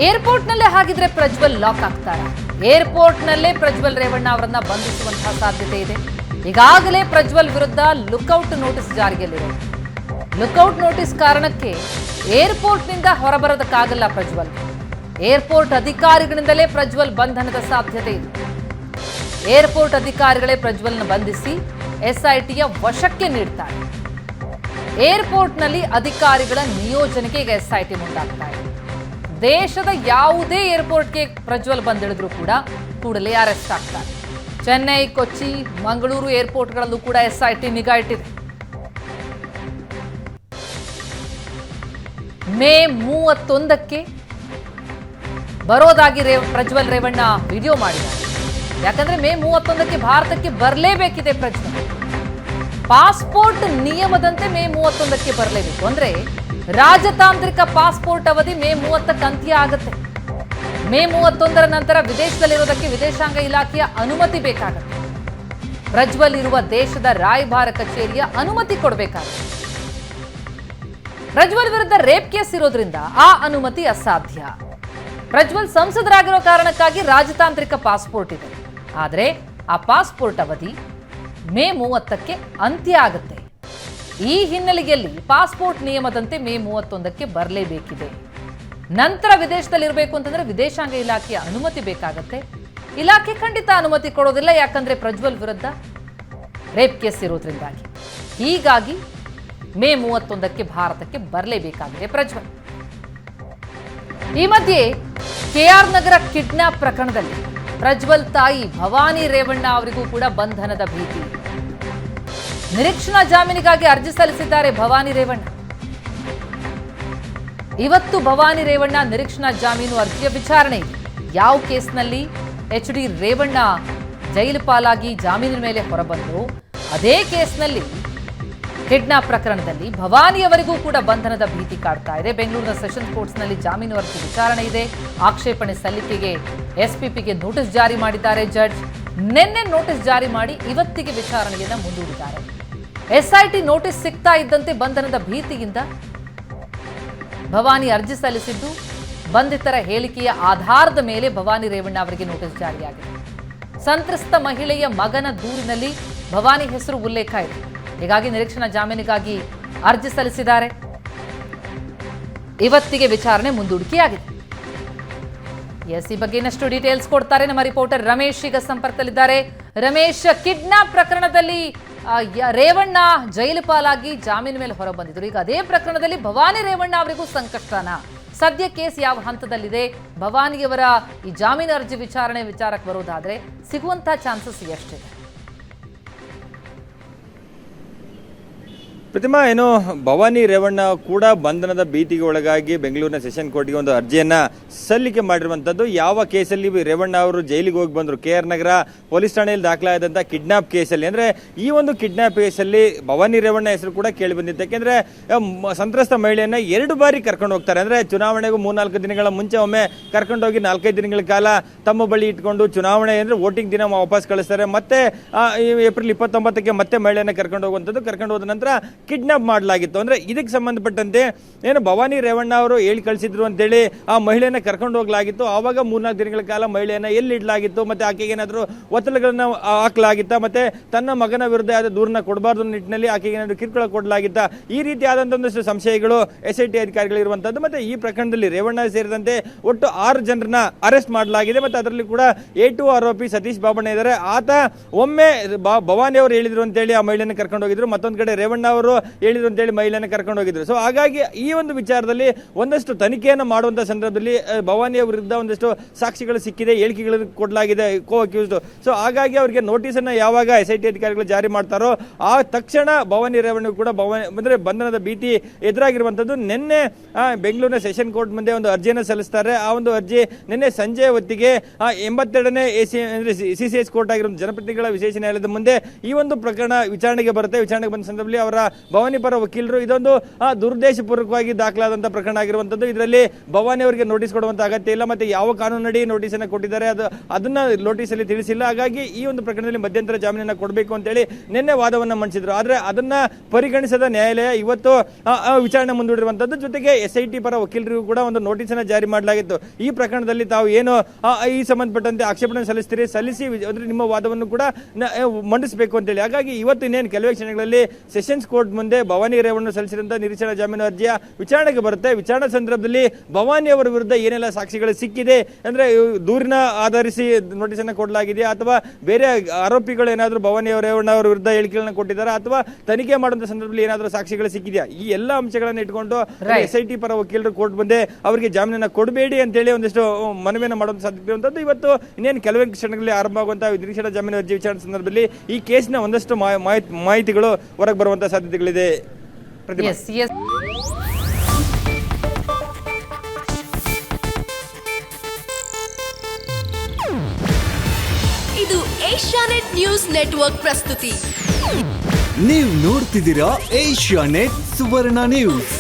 Airport ನಲ್ಲೇ ಹಾಗಿದ್ರೆ Prajwal lock ಆಗ್ತಾರಾ? ಏರ್ಪೋರ್ಟ್ ನಲ್ಲೇ ಪ್ರಜ್ವಲ್ ರೇವಣ್ಣ ಅವರನ್ನ ಬಂಧಿಸುವಂತಹ ಸಾಧ್ಯತೆ ಇದೆ. ಈಗಾಗಲೇ ಪ್ರಜ್ವಲ್ ವಿರುದ್ಧ ಲುಕ್ಔಟ್ ನೋಟಿಸ್ ಜಾರಿಯಲ್ಲಿದೆ. ಲುಕ್ಔಟ್ ನೋಟಿಸ್ ಕಾರಣಕ್ಕೆ ಏರ್ಪೋರ್ಟ್ ನಿಂದ ಹೊರಬರೋದಕ್ಕಾಗಲ್ಲ ಪ್ರಜ್ವಲ್. ಏರ್ಪೋರ್ಟ್ ಅಧಿಕಾರಿಗಳಿಂದಲೇ ಪ್ರಜ್ವಲ್ ಬಂಧನದ ಸಾಧ್ಯತೆ ಇದೆ. ಏರ್ಪೋರ್ಟ್ ಅಧಿಕಾರಿಗಳೇ ಪ್ರಜ್ವಲ್ನ ಬಂಧಿಸಿ ಎಸ್ಐಟಿಯ ವಶಕ್ಕೆ ನೀಡ್ತಾರೆ. ಏರ್ಪೋರ್ಟ್ನಲ್ಲಿ ಅಧಿಕಾರಿಗಳ ನಿಯೋಜನೆಗೆ ಈಗ ಎಸ್ಐಟಿ ಮುಂದಾಗ್ತಾ ಇದೆ. ದೇಶದ ಯಾವುದೇ ಏರ್ಪೋರ್ಟ್ಗೆ ಪ್ರಜ್ವಲ್ ಬಂದಿಳಿದ್ರು ಕೂಡ ಕೂಡಲೇ ಅರೆಸ್ಟ್ ಆಗ್ತಾರೆ. ಚೆನ್ನೈ, ಕೊಚ್ಚಿ, ಮಂಗಳೂರು ಏರ್ಪೋರ್ಟ್ಗಳಲ್ಲೂ ಕೂಡ ಎಸ್ಐಟಿ ನಿಗಾ ಇಟ್ಟಿದೆ. ಮೇ 31ಕ್ಕೆ ಬರೋದಾಗಿ ಪ್ರಜ್ವಲ್ ರೇವಣ್ಣ ವಿಡಿಯೋ ಮಾಡಿದ್ದಾರೆ. ಯಾಕಂದ್ರೆ ಮೇ 31ಕ್ಕೆ ಭಾರತಕ್ಕೆ ಬರಲೇಬೇಕಿದೆ ಪ್ರಜ್ವಲ್. ಪಾಸ್ಪೋರ್ಟ್ ನಿಯಮದಂತೆ ಮೇ 31ಕ್ಕೆ ಬರಲೇಬೇಕು. ಅಂದ್ರೆ ರಾಜತಾಂತ್ರಿಕ ಪಾಸ್ಪೋರ್ಟ್ ಅವಧಿ ಮೇ 30ಕ್ಕೆ ಅಂತ್ಯ ಆಗುತ್ತೆ. ಮೇ 31ರ ನಂತರ ವಿದೇಶದಲ್ಲಿರೋದಕ್ಕೆ ವಿದೇಶಾಂಗ ಇಲಾಖೆಯ ಅನುಮತಿ ಬೇಕಾಗುತ್ತೆ. ಪ್ರಜ್ವಲ್ ಇರುವ ದೇಶದ ರಾಯಭಾರ ಕಚೇರಿಯ ಅನುಮತಿ ಕೊಡಬೇಕಾಗುತ್ತೆ. ಪ್ರಜ್ವಲ್ ವಿರುದ್ಧ ರೇಪ್ ಕೇಸ್ ಇರೋದ್ರಿಂದ ಆ ಅನುಮತಿ ಅಸಾಧ್ಯ. ಪ್ರಜ್ವಲ್ ಸಂಸದರಾಗಿರೋ ಕಾರಣಕ್ಕಾಗಿ ರಾಜತಾಂತ್ರಿಕ ಪಾಸ್ಪೋರ್ಟ್ ಇದೆ. ಆದರೆ ಆ ಪಾಸ್ಪೋರ್ಟ್ ಅವಧಿ ಮೇ 30ಕ್ಕೆ ಅಂತ್ಯ ಆಗುತ್ತೆ. ಈ ಹಿನ್ನೆಲೆಯಲ್ಲಿ ಪಾಸ್ಪೋರ್ಟ್ ನಿಯಮದಂತೆ ಮೇ 31ಕ್ಕೆ ಬರಲೇಬೇಕಿದೆ. ನಂತರ ವಿದೇಶದಲ್ಲಿರಬೇಕು ಅಂತಂದ್ರೆ ವಿದೇಶಾಂಗ ಇಲಾಖೆಯ ಅನುಮತಿ ಬೇಕಾಗತ್ತೆ. ಇಲಾಖೆ ಖಂಡಿತ ಅನುಮತಿ ಕೊಡೋದಿಲ್ಲ, ಯಾಕಂದ್ರೆ ಪ್ರಜ್ವಲ್ ವಿರುದ್ಧ ರೇಪ್ ಕೇಸ್ ಇರೋದ್ರಿಂದಾಗಿ. ಹೀಗಾಗಿ ಮೇ 31ಕ್ಕೆ ಭಾರತಕ್ಕೆ ಬರಲೇಬೇಕಾಗಿದೆ ಪ್ರಜ್ವಲ್. ಈ ಮಧ್ಯೆ ಕೆಆರ್ ನಗರ ಕಿಡ್ನಾಪ್ ಪ್ರಕರಣದಲ್ಲಿ ಪ್ರಜ್ವಲ್ ತಾಯಿ ಭವಾನಿ ರೇವಣ್ಣ ಅವರಿಗೂ ಕೂಡ ಬಂಧನದ ಭೀತಿ. ನಿರೀಕ್ಷಣಾ ಜಾಮೀನಿಗಾಗಿ ಅರ್ಜಿ ಸಲ್ಲಿಸಿದ್ದಾರೆ ಭವಾನಿ ರೇವಣ್ಣ. ಇವತ್ತು ಭವಾನಿ ರೇವಣ್ಣ ನಿರೀಕ್ಷಣಾ ಜಾಮೀನು ಅರ್ಜಿಯ ವಿಚಾರಣೆ ಇದೆ. ಯಾವ ಕೇಸ್ನಲ್ಲಿ ಎಚ್.ಡಿ. ರೇವಣ್ಣ ಜೈಲು ಪಾಲಾಗಿ ಜಾಮೀನಿನ ಮೇಲೆ ಹೊರಬಂದರು, ಅದೇ ಕೇಸ್ನಲ್ಲಿ ಕಿಡ್ನಾಪ್ ಪ್ರಕರಣದಲ್ಲಿ ಭವಾನಿಯವರಿಗೂ ಕೂಡ ಬಂಧನದ ಭೀತಿ ಕಾಡ್ತಾ ಇದೆ. ಬೆಂಗಳೂರಿನ ಸೆಷನ್ಸ್ ಕೋರ್ಟ್ಸ್ನಲ್ಲಿ ಜಾಮೀನು ಅರ್ಜಿ ವಿಚಾರಣೆ ಇದೆ. ಆಕ್ಷೇಪಣೆ ಸಲ್ಲಿಕೆಗೆ ಎಸ್ಪಿಪಿಗೆ ನೋಟಿಸ್ ಜಾರಿ ಮಾಡಿದ್ದಾರೆ ಜಡ್ಜ್. ನಿನ್ನೆ ನೋಟಿಸ್ ಜಾರಿ ಮಾಡಿ ಇವತ್ತಿಗೆ ವಿಚಾರಣೆಯನ್ನು ಮುಂದೂಡಿದ್ದಾರೆ. ಎಸ್ಐಟಿ ನೋಟಿಸ್ ಸಿಗ್ತಾ ಇದ್ದಂತೆ ಬಂಧನದ ಭೀತಿಯಿಂದ ಭವಾನಿ ಅರ್ಜಿ ಸಲ್ಲಿಸಿದ್ದು, ಬಂಧಿತರ ಹೇಳಿಕೆಯ ಆಧಾರದ ಮೇಲೆ ಭವಾನಿ ರೇವಣ್ಣ ಅವರಿಗೆ ನೋಟಿಸ್ ಜಾರಿಯಾಗಿದೆ. ಸಂತ್ರಸ್ತ ಮಹಿಳೆಯ ಮಗನ ದೂರಿನಲ್ಲಿ ಭವಾನಿ ಹೆಸರು ಉಲ್ಲೇಖ ಇದೆ. ಹೀಗಾಗಿ ನಿರೀಕ್ಷಣಾ ಜಾಮೀನಿಗಾಗಿ ಅರ್ಜಿ ಸಲ್ಲಿಸಿದ್ದಾರೆ. ಇವತ್ತಿಗೆ ವಿಚಾರಣೆ ಮುಂದೂಡಿಕೆಯಾಗಿದೆ. ಈ ಬಗ್ಗೆ ಇನ್ನಷ್ಟು ಡೀಟೇಲ್ಸ್ ಕೊಡ್ತಾರೆ ನಮ್ಮ ರಿಪೋರ್ಟರ್ ರಮೇಶ್ ಈಗ ಸಂಪರ್ಕದಲ್ಲಿದ್ದಾರೆ. ರಮೇಶ್, ಕಿಡ್ನಾಪ್ ಪ್ರಕರಣದಲ್ಲಿ ರೇವಣ್ಣ ಜೈಲು ಪಾಲಾಗಿ ಜಾಮೀನು ಮೇಲೆ ಹೊರಬಂದಿದ್ರು. ಈಗ ಅದೇ ಪ್ರಕರಣದಲ್ಲಿ ಭವಾನಿ ರೇವಣ್ಣ ಅವರಿಗೂ ಸಂಕಷ್ಟನ. ಸದ್ಯ ಕೇಸ್ ಯಾವ ಹಂತದಲ್ಲಿದೆ? ಭವಾನಿಯವರ ಈ ಜಾಮೀನು ಅರ್ಜಿ ವಿಚಾರಕ್ಕೆ ಬರೋದಾದ್ರೆ ಸಿಗುವಂತಹ ಚಾನ್ಸಸ್ ಎಷ್ಟಿದೆ? ಪ್ರತಿಮಾ, ಏನು ಭವಾನಿ ರೇವಣ್ಣ ಕೂಡ ಬಂಧನದ ಭೀತಿಗೆ ಒಳಗಾಗಿ ಬೆಂಗಳೂರಿನ ಸೆಷನ್ ಕೋರ್ಟ್ಗೆ ಒಂದು ಅರ್ಜಿಯನ್ನ ಸಲ್ಲಿಕೆ ಮಾಡಿರುವಂತದ್ದು. ಯಾವ ಕೇಸಲ್ಲಿ ರೇವಣ್ಣ ಅವರು ಜೈಲಿಗೆ ಹೋಗಿ ಬಂದರು, ಕೆಆರ್ ನಗರ ಪೊಲೀಸ್ ಠಾಣೆಯಲ್ಲಿ ದಾಖಲಾದಂತಹ ಕಿಡ್ನಾಪ್ ಕೇಸಲ್ಲಿ. ಅಂದ್ರೆ ಈ ಒಂದು ಕಿಡ್ನಾಪ್ ಕೇಸಲ್ಲಿ ಭವಾನಿ ರೇವಣ್ಣ ಹೆಸರು ಕೂಡ ಕೇಳಿ ಬಂದಿತ್ತು. ಯಾಕೆಂದ್ರೆ ಸಂತ್ರಸ್ತ ಮಹಿಳೆಯನ್ನ 2 ಬಾರಿ ಕರ್ಕೊಂಡು ಹೋಗ್ತಾರೆ. ಅಂದ್ರೆ ಚುನಾವಣೆಗೂ 3-4 ದಿನಗಳ ಮುಂಚೆ ಒಮ್ಮೆ ಕರ್ಕೊಂಡು ಹೋಗಿ 4-5 ದಿನಗಳ ಕಾಲ ತಮ್ಮ ಬಳಿ ಇಟ್ಕೊಂಡು ಚುನಾವಣೆ ಅಂದ್ರೆ ವೋಟಿಂಗ್ ದಿನ ವಾಪಸ್ ಕಳಿಸ್ತಾರೆ. ಮತ್ತೆ ಏಪ್ರಿಲ್ 29ಕ್ಕೆ ಮತ್ತೆ ಮಹಿಳೆಯನ್ನ ಕರ್ಕೊಂಡು ಹೋಗುವಂಥದ್ದು. ಕರ್ಕೊಂಡು ಹೋದ ನಂತರ ಕಿಡ್ನಾಪ್ ಮಾಡಲಾಗಿತ್ತು. ಅಂದ್ರೆ ಇದಕ್ಕೆ ಸಂಬಂಧಪಟ್ಟಂತೆ ಏನು ಭವಾನಿ ರೇವಣ್ಣ ಅವರು ಹೇಳಿ ಕಳಿಸಿದ್ರು ಅಂತೇಳಿ ಆ ಮಹಿಳೆಯನ್ನ ಕರ್ಕೊಂಡು ಹೋಗ್ಲಾಗಿತ್ತು. ಆವಾಗ 3-4 ದಿನಗಳ ಕಾಲ ಮಹಿಳೆಯನ್ನ ಎಲ್ಲಿ ಇಡಲಾಗಿತ್ತು, ಮತ್ತೆ ಆಕೆಗೆ ಏನಾದ್ರು ಒತ್ತಡಗಳನ್ನ ಹಾಕಲಾಗಿತ್ತ, ಮತ್ತೆ ತನ್ನ ಮಗನ ವಿರುದ್ಧ ಯಾವ್ದು ದೂರನ್ನ ಕೊಡಬಾರ್ದು ನಿಟ್ಟಿನಲ್ಲಿ ಆಕೆಗೆ ಏನಾದ್ರು ಕಿರುಕುಳ ಕೊಡಲಾಗಿತ್ತ, ಈ ರೀತಿಯಾದಂತಹ ಒಂದಷ್ಟು ಸಂಶಯಗಳು ಎಸ್ಐಟಿ ಅಧಿಕಾರಿಗಳು ಇರುವಂತದ್ದು. ಮತ್ತೆ ಈ ಪ್ರಕರಣದಲ್ಲಿ ರೇವಣ್ಣ ಸೇರಿದಂತೆ ಒಟ್ಟು 6 ಜನರನ್ನ ಅರೆಸ್ಟ್ ಮಾಡಲಾಗಿದೆ. ಮತ್ತೆ ಅದರಲ್ಲಿ ಕೂಡ A2 ಆರೋಪಿ ಸತೀಶ್ ಬಾಬಣ್ಣ ಇದ್ದಾರೆ. ಆತ ಒಮ್ಮೆ ಭವಾನಿ ಅವರು ಹೇಳಿದ್ರು ಅಂತೇಳಿ ಆ ಮಹಿಳೆಯನ್ನ ಕರ್ಕೊಂಡು ಹೋಗಿದ್ರು, ಮತ್ತೊಂದು ಕಡೆ ರೇವಣ್ಣ ಅವರು ಹೇಳಿದ್ರು ಅಂತೇಳಿ ಮಹಿಳೆಯನ್ನ ಕರ್ಕೊಂಡು ಹೋಗಿದ್ರು. ಸೊ ಹಾಗಾಗಿ ಈ ಒಂದು ವಿಚಾರದಲ್ಲಿ ಒಂದಷ್ಟು ತನಿಖೆಯನ್ನು ಮಾಡುವಂತ ಸಂದರ್ಭದಲ್ಲಿ ಭವಾನಿಯ ವಿರುದ್ಧ ಒಂದಷ್ಟು ಸಾಕ್ಷಿಗಳು ಸಿಕ್ಕಿದೆ, ಹೇಳಿಕೆಗಳನ್ನು ಕೊಡಲಾಗಿದೆ ಕೋ ಅಕ್ಯೂಸ್ಡ್. ಸೊ ಹಾಗಾಗಿ ಅವರಿಗೆ ನೋಟಿಸ್ ಅನ್ನ ಯಾವಾಗ ಎಸ್ಐಟಿ ಅಧಿಕಾರಿಗಳು ಜಾರಿ ಮಾಡ್ತಾರೋ ಆ ತಕ್ಷಣ ಭವಾನಿ ರೇವಣ್ಣ ಕೂಡ ಅಂದ್ರೆ ಬಂಧನದ ಭೀತಿ ಎದುರಾಗಿರುವಂತದ್ದು. ನಿನ್ನೆ ಬೆಂಗಳೂರಿನ ಸೆಷನ್ ಕೋರ್ಟ್ ಮುಂದೆ ಒಂದು ಅರ್ಜಿಯನ್ನು ಸಲ್ಲಿಸ್ತಾರೆ. ಆ ಒಂದು ಅರ್ಜಿ ನಿನ್ನೆ ಸಂಜೆ ಹೊತ್ತಿಗೆ 82ನೇ ಸಿಸಿಎಸ್ ಕೋರ್ಟ್ ಆಗಿರುವ ಜನಪ್ರತಿನಿಧಿಗಳ ವಿಶೇಷ ನ್ಯಾಯಾಲಯದ ಮುಂದೆ ಈ ಒಂದು ಪ್ರಕರಣ ವಿಚಾರಣೆಗೆ ಬರುತ್ತೆ. ವಿಚಾರಣೆಗೆ ಬಂದ ಸಂದರ್ಭದಲ್ಲಿ ಅವರ ಭವಾನಿ ಪರ ವಕೀಲರು ಇದೊಂದು ದುರುದ್ದೇಶಪೂರ್ವಕವಾಗಿ ದಾಖಲಾದಂಥ ಪ್ರಕರಣ ಆಗಿರುವಂಥದ್ದು. ಇದರಲ್ಲಿ ಭವಾನಿ ಅವರಿಗೆ ನೋಟಿಸ್ ಕೊಡುವಂಥ ಅಗತ್ಯ ಇಲ್ಲ, ಮತ್ತೆ ಯಾವ ಕಾನೂನಡಿ ನೋಟಿಸನ್ನು ಕೊಟ್ಟಿದ್ದಾರೆ ಅದನ್ನ ನೋಟಿಸಲ್ಲಿ ತಿಳಿಸಿಲ್ಲ. ಹಾಗಾಗಿ ಈ ಒಂದು ಪ್ರಕರಣದಲ್ಲಿ ಮಧ್ಯಂತರ ಜಾಮೀನನ್ನು ಕೊಡಬೇಕು ಅಂತೇಳಿ ನಿನ್ನೆ ವಾದವನ್ನು ಮಂಡಿಸಿದ್ರು. ಆದರೆ ಅದನ್ನ ಪರಿಗಣಿಸದ ನ್ಯಾಯಾಲಯ ಇವತ್ತು ವಿಚಾರಣೆ ಮುಂದೂಡಿರುವಂಥದ್ದು. ಜೊತೆಗೆ SIT ಪರ ವಕೀಲರಿಗೂ ಕೂಡ ಒಂದು ನೋಟಿಸನ್ನು ಜಾರಿ ಮಾಡಲಾಗಿತ್ತು. ಈ ಪ್ರಕರಣದಲ್ಲಿ ತಾವು ಏನು ಈ ಸಂಬಂಧಪಟ್ಟಂತೆ ಆಕ್ಷೇಪಣೆ ಸಲ್ಲಿಸಿ ಅಂದ್ರೆ ನಿಮ್ಮ ವಾದವನ್ನು ಕೂಡ ಮಂಡಿಸಬೇಕು ಅಂತೇಳಿ. ಹಾಗಾಗಿ ಇವತ್ತು ಇನ್ನೇನು ಕೆಲವೇ ಕ್ಷಣಗಳಲ್ಲಿ ಸೆಷನ್ಸ್ ಕೋರ್ಟ್ ಮುಂದೆ ಭವಾನಿ ರೇವಣ್ಣ ಸಲ್ಲಿಸಿದಂತಹ ನಿರೀಕ್ಷಣಾ ಜಾಮೀನು ಅರ್ಜಿಯ ವಿಚಾರಣೆಗೆ ಬರುತ್ತೆ. ವಿಚಾರಣಾ ಸಂದರ್ಭದಲ್ಲಿ ಭವಾನಿ ಅವರ ವಿರುದ್ಧ ಏನೆಲ್ಲ ಸಾಕ್ಷಿಗಳು ಸಿಕ್ಕಿದೆ ಅಂದ್ರೆ ದೂರಿನ ಆಧರಿಸಿ ನೋಟಿಸ್ ಅನ್ನು ಕೊಡಲಾಗಿದೆಯಾ ಅಥವಾ ಬೇರೆ ಆರೋಪಿಗಳು ಏನಾದರೂ ಭವಾನಿ ರೇವಣ್ಣ ಅವರ ವಿರುದ್ಧ ಹೇಳಿಕೆಗಳನ್ನು ಕೊಟ್ಟಿದ್ದಾರೆ ಅಥವಾ ತನಿಖೆ ಮಾಡುವಂತ ಸಂದರ್ಭದಲ್ಲಿ ಏನಾದರೂ ಸಾಕ್ಷಿಗಳು ಸಿಕ್ಕಿದೆಯಾ, ಈ ಎಲ್ಲ ಅಂಶಗಳನ್ನು ಇಟ್ಕೊಂಡು SIT ಪರ ವಕೀಲರು ಕೋರ್ಟ್ ಮುಂದೆ ಅವರಿಗೆ ಜಾಮೀನನ್ನು ಕೊಡಬೇಡಿ ಅಂತೇಳಿ ಒಂದಿಷ್ಟು ಮನವಿಯನ್ನು ಮಾಡುವಂತ ಸಾಧ್ಯತೆ ಇರುವಂತದ್ದು. ಇವತ್ತು ಇನ್ನೇನು ಕೆಲವೇ ಕ್ಷಣಗಳಲ್ಲಿ ಆರಂಭ ಆಗುವಂತಹ ನಿರೀಕ್ಷಣಾ ಜಾಮೀನು ಅರ್ಜಿ ವಿಚಾರಣೆ ಸಂದರ್ಭದಲ್ಲಿ ಈ ಕೇಸ್ನ ಒಂದಷ್ಟು ಮಾಹಿತಿಗಳು ಹೊರಗೆ ಬರುವಂತಹ ಸಾಧ್ಯತೆಗಳಿದೆ. ಇದು ಏಷ್ಯಾನೆಟ್ ನ್ಯೂಸ್ ನೆಟ್ವರ್ಕ್ ಪ್ರಸ್ತುತಿ. ನೀವು ನೋಡ್ತಿದ್ದೀರಾ ಏಷ್ಯಾನೆಟ್ ಸುವರ್ಣ ನ್ಯೂಸ್.